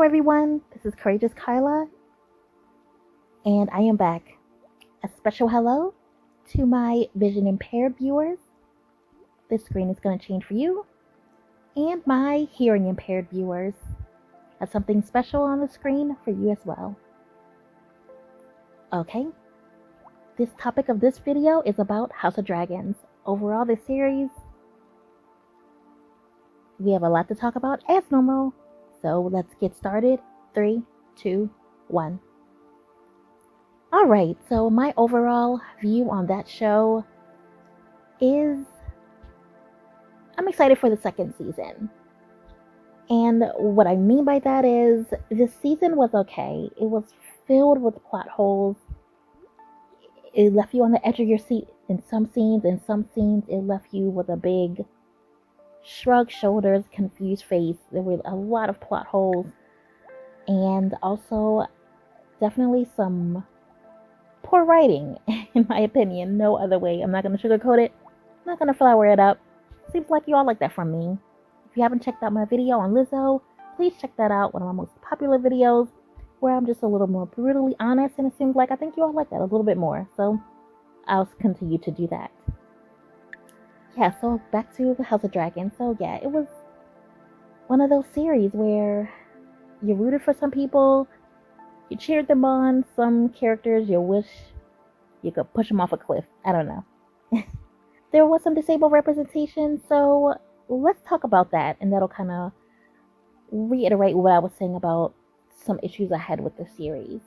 Hello everyone, this is Courageous Kyla, and I am back. A special hello to my vision impaired viewers. This screen is going to change for you, and my hearing impaired viewers. Have something special on the screen for you as well. Okay, this topic of this video is about House of Dragons. Overall, this series, we have a lot to talk about as normal, so let's get started. 3, 2, 1. Alright, so my overall view on that show is I'm excited for the second season. And what I mean by that is this season was okay. It was filled with plot holes. It left you on the edge of your seat in some scenes. In some scenes, it left you with a big shrug shoulders, confused face. There were a lot of plot holes. And also, definitely some poor writing, in my opinion. No other way. I'm not going to sugarcoat it. I'm not going to flower it up. Seems like you all like that from me. If you haven't checked out my video on Lizzo, please check that out. One of my most popular videos where I'm just a little more brutally honest, and it seems like I think you all like that a little bit more. So I'll continue to do that. Yeah, so back to the House of Dragons. So yeah, it was one of those series where you rooted for some people, you cheered them on, some characters you wish you could push them off a cliff. I don't know. There was some disabled representation, so let's talk about that, and that'll kind of reiterate what I was saying about some issues I had with the series.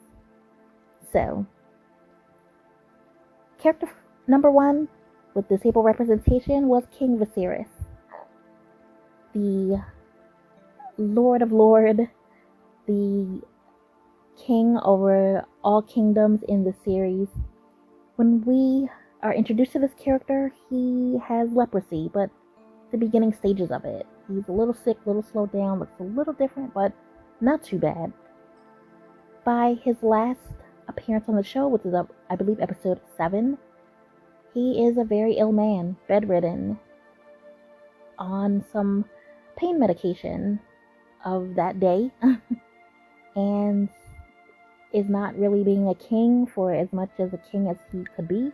So, character number 1 with disabled representation was King Viserys, the Lord of Lords, the king over all kingdoms in the series. When we are introduced to this character, he has leprosy, but the beginning stages of it. He's a little sick, a little slowed down, looks a little different, but not too bad. By his last appearance on the show, which is, I believe, episode 7, he is a very ill man, bedridden, on some pain medication of that day, and is not really being a king for as much as a king as he could be.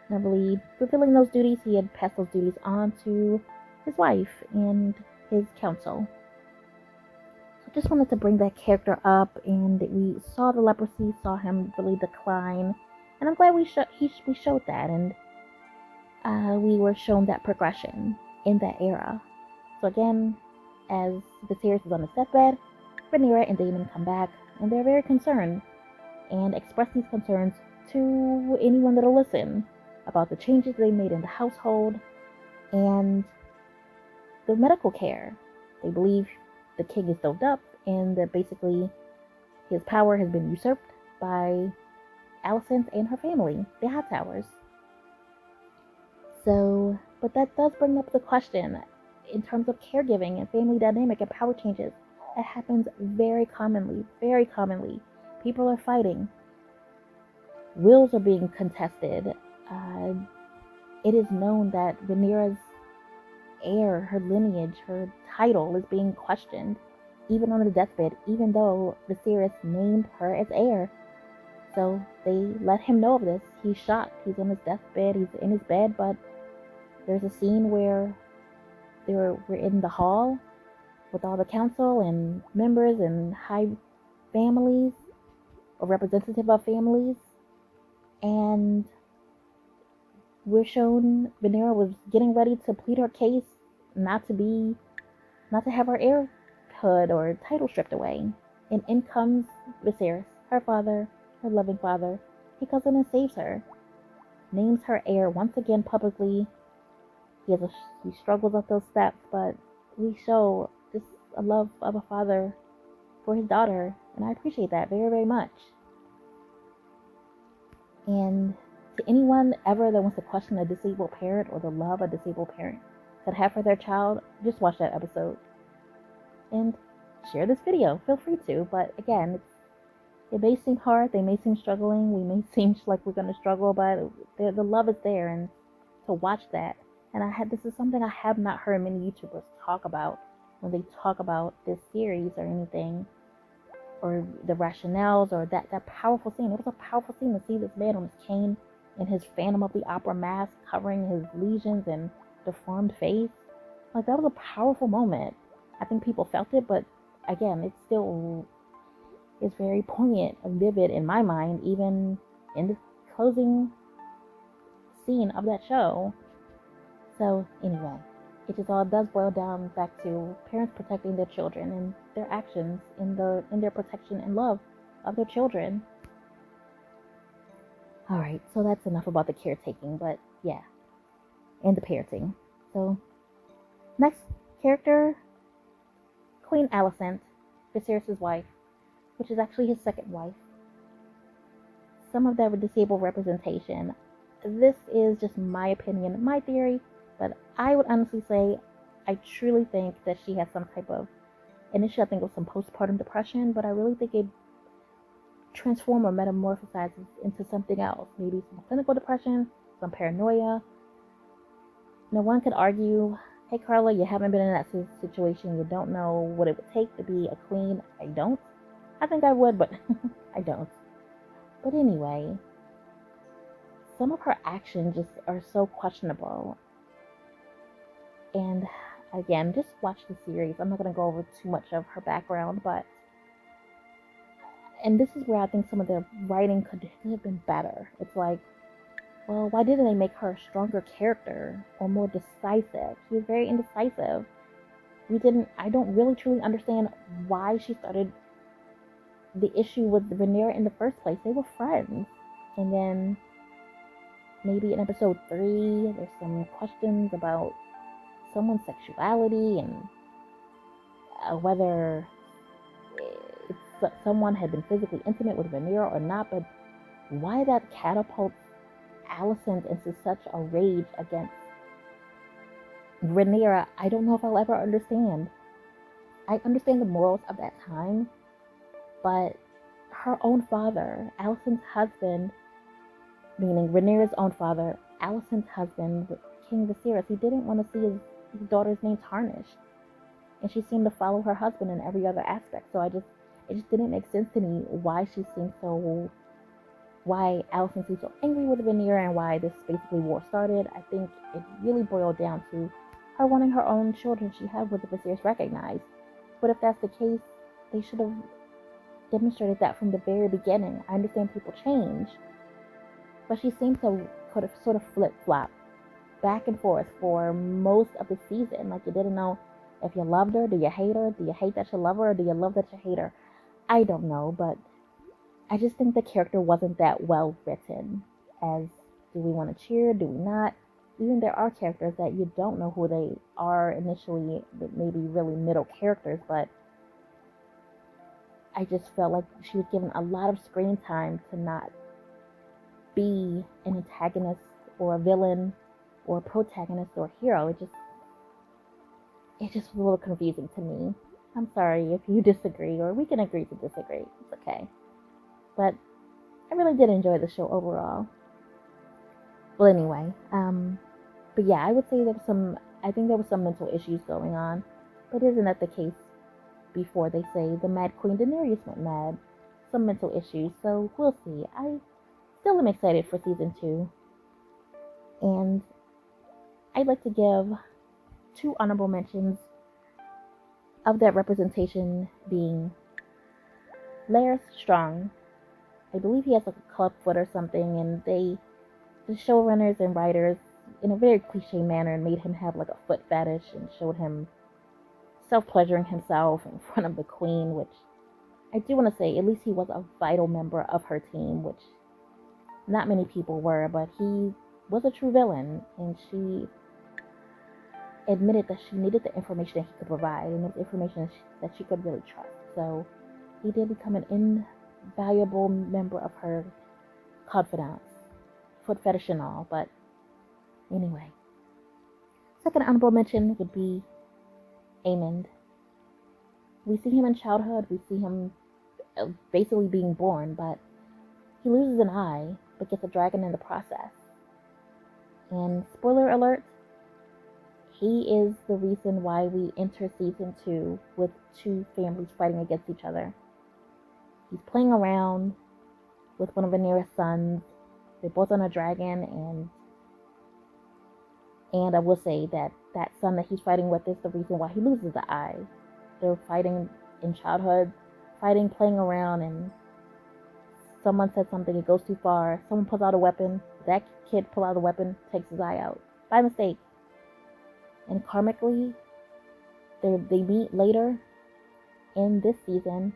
I believe fulfilling those duties, he had passed those duties on to his wife and his council. So just wanted to bring that character up, and we saw the leprosy, saw him really decline, and I'm glad we showed that, and we were shown that progression in that era. So again, as Viserys is on his deathbed, Rhaenyra and Daemon come back, and they're very concerned, and express these concerns to anyone that'll listen about the changes they made in the household and the medical care. They believe the king is doped up and that basically his power has been usurped by Alicent and her family, the Hightowers. So, but that does bring up the question in terms of caregiving and family dynamic and power changes. It happens very commonly, very commonly. People are fighting. Wills are being contested. It is known that Rhaenyra's heir, her lineage, her title is being questioned, even on the deathbed, even though Viserys named her as heir. So they let him know of this. He's shocked. He's on his deathbed. He's in his bed, but there's a scene where we're in the hall with all the council and members and high families, or representative of families, and we're shown Rhaenyra was getting ready to plead her case not to have her heirhood or title stripped away. And in comes Viserys, her father, her loving father. He comes in and saves her, names her heir once again publicly. He struggles up those steps, but we show just a love of a father for his daughter, and I appreciate that very, very much. And to anyone ever that wants to question a disabled parent or the love a disabled parent could have for their child, just watch that episode. And share this video. Feel free to. But again, it may seem hard. They may seem struggling. We may seem like we're going to struggle, but the love is there. And to watch that. And this is something I have not heard many YouTubers talk about when they talk about this series or anything. or the rationales, or that powerful scene. It was a powerful scene to see this man on his cane in his Phantom of the Opera mask covering his lesions and deformed face. Like, that was a powerful moment. I think people felt it, but again, it still is very poignant and vivid in my mind, even in the closing scene of that show. So anyway, it just all does boil down back to parents protecting their children and their actions in their protection and love of their children. Alright, so that's enough about the caretaking, but yeah, and the parenting. So next character, Queen Alicent, Viserys' wife, which is actually his second wife. Some of that disabled representation. This is just my opinion, my theory, but I would honestly say I truly think that she has some type of, initially I think it was some postpartum depression, but I really think it transforms or metamorphosizes into something else. Maybe some clinical depression, some paranoia. No one could argue, hey Carla, you haven't been in that situation, you don't know what it would take to be a queen. I don't. I think I would, but I don't. But anyway, some of her actions just are so questionable. And again, just watch the series. I'm not going to go over too much of her background, and this is where I think some of the writing could have been better. It's like, well, why didn't they make her a stronger character or more decisive? She was very indecisive. I don't really truly understand why she started the issue with Rhaenyra in the first place. They were friends. And then maybe in episode 3, there's some questions about someone's sexuality and whether someone had been physically intimate with Rhaenyra or not, but why that catapults Alicent into such a rage against Rhaenyra, I don't know if I'll ever understand. I understand the morals of that time, but her own father, Alicent's husband, meaning Rhaenyra's own father, Alicent's husband, King Viserys, he didn't want to see his daughter's name tarnished. And she seemed to follow her husband in every other aspect. So it just didn't make sense to me why Alicent seemed so angry with Rhaenyra and why this basically war started. I think it really boiled down to her wanting her own children she had with the Viserys recognized. But if that's the case, they should have demonstrated that from the very beginning. I understand people change, but she seemed to sort of flip-flop back and forth for most of the season. Like, you didn't know if you loved her, do you hate her, do you hate that you love her, or do you love that you hate her? I don't know, but I just think the character wasn't that well written. As, do we want to cheer, do we not? Even there are characters that you don't know who they are initially, that maybe really middle characters, but I just felt like she was given a lot of screen time to not be an antagonist or a villain or a protagonist or a hero. It just was a little confusing to me. I'm sorry if you disagree, or we can agree to disagree. It's okay. But I really did enjoy the show overall. Well, anyway, but yeah, I would say I think there was some mental issues going on, but isn't that the case before they say the Mad Queen Daenerys went mad? Some mental issues, so we'll see. I still am excited for season 2, and I'd like to give 2 honorable mentions of that representation being Larys Strong. I believe he has like a club foot or something, and the showrunners and writers, in a very cliche manner, made him have like a foot fetish and showed him self-pleasuring himself in front of the queen, which I do want to say, at least he was a vital member of her team, which not many people were, but he was a true villain, and she admitted that she needed the information that he could provide, and it was information that she could really trust. So he did become an invaluable member of her confidence, foot fetish and all. But anyway, second honorable mention would be Aemond. We see him in childhood, we see him basically being born, but he loses an eye, but gets a dragon in the process. And spoiler alert, he is the reason why we enter season 2 with 2 families fighting against each other. He's playing around with one of Rhaenyra's sons. They're both on a dragon, and I will say that that son that he's fighting with is the reason why he loses the eye. They're fighting in childhood, playing around, and someone said something, it goes too far. Someone pulls out a weapon. That kid pulls out a weapon, takes his eye out by mistake. And karmically, they meet later in this season,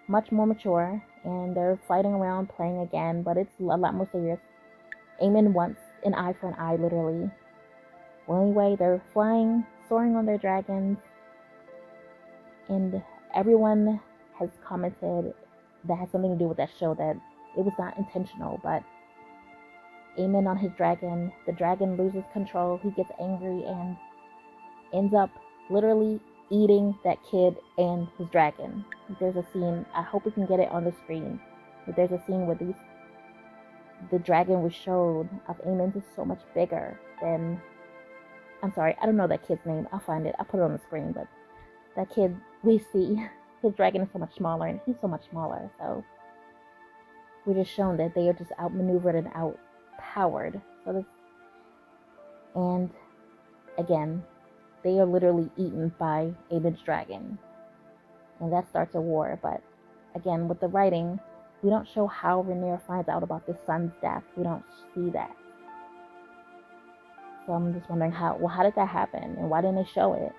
much more mature, and they're fighting around, playing again, but it's a lot more serious. Aemond wants an eye for an eye, literally. Well, anyway, they're flying, soaring on their dragons, and everyone has commented that has something to do with that show that it was not intentional, but Aemond on his dragon, the dragon loses control, he gets angry and ends up literally eating that kid and his dragon. There's a scene, I hope we can get it on the screen, but there's a scene where the dragon was showed of Aemond is so much bigger than, I'm sorry, I don't know that kid's name, I'll find it, I'll put it on the screen, but that kid we see, his dragon is so much smaller and he's so much smaller, so we're just shown that they are just outmaneuvered and outpowered. And again, they are literally eaten by Aemond's dragon, and that starts a war. But again, with the writing, we don't show how Rhaenyra finds out about this son's death. We don't see that. So I'm just wondering how did that happen, and why didn't they show it?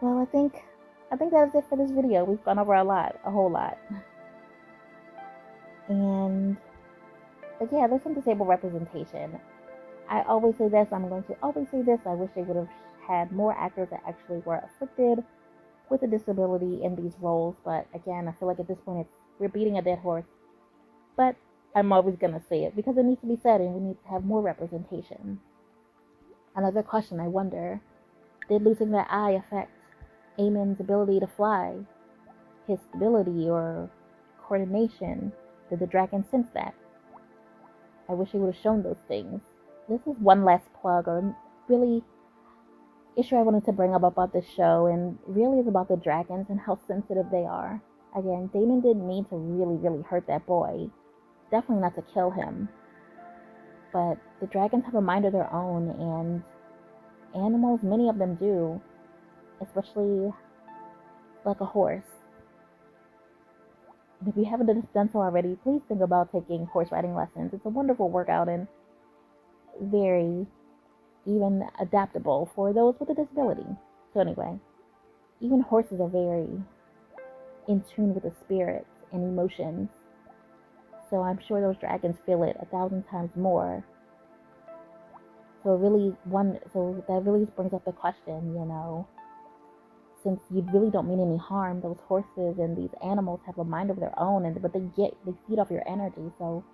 Well, I think that is it for this video. We've gone over a whole lot. But yeah, there's some disabled representation. I always say this, I'm going to always say this, I wish they would have had more actors that actually were afflicted with a disability in these roles, but again, I feel like at this point we're beating a dead horse. But I'm always going to say it because it needs to be said and we need to have more representation. Another question, I wonder, did losing that eye affect Aemond's ability to fly? His stability or coordination? Did the dragon sense that? I wish they would have shown those things. This is one last plug, or really issue I wanted to bring up about this show, and really is about the dragons and how sensitive they are. Again, Daemon didn't mean to really, really hurt that boy. Definitely not to kill him. But the dragons have a mind of their own, and animals, many of them do, especially like a horse. If you haven't done so already, please think about taking horse riding lessons. It's a wonderful workout and very even adaptable for those with a disability. So anyway, even horses are very in tune with the spirits and emotions. So I'm sure those dragons feel it 1,000 times more. So that really brings up the question, since you really don't mean any harm, those horses and these animals have a mind of their own, but they feed off your energy. So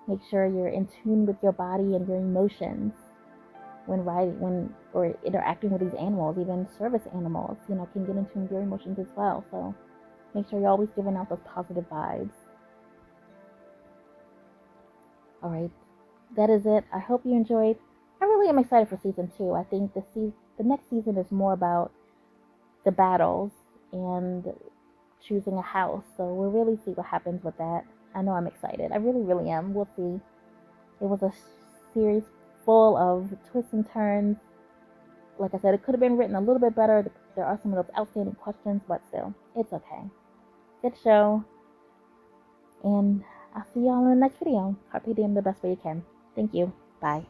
make sure you're in tune with your body and your emotions or interacting with these animals. Even service animals, can get in tune with your emotions as well. So make sure you're always giving out those positive vibes. All right, that is it. I hope you enjoyed. I really am excited for season 2. I think the next season is more about the battles and choosing a house. So we'll really see what happens with that. I know I'm excited. I really, really am. We'll see. It was a series full of twists and turns. Like I said, it could have been written a little bit better. There are some of those outstanding questions, but still, it's okay. Good show. And I'll see y'all in the next video. Carpe Diem the best way you can. Thank you. Bye.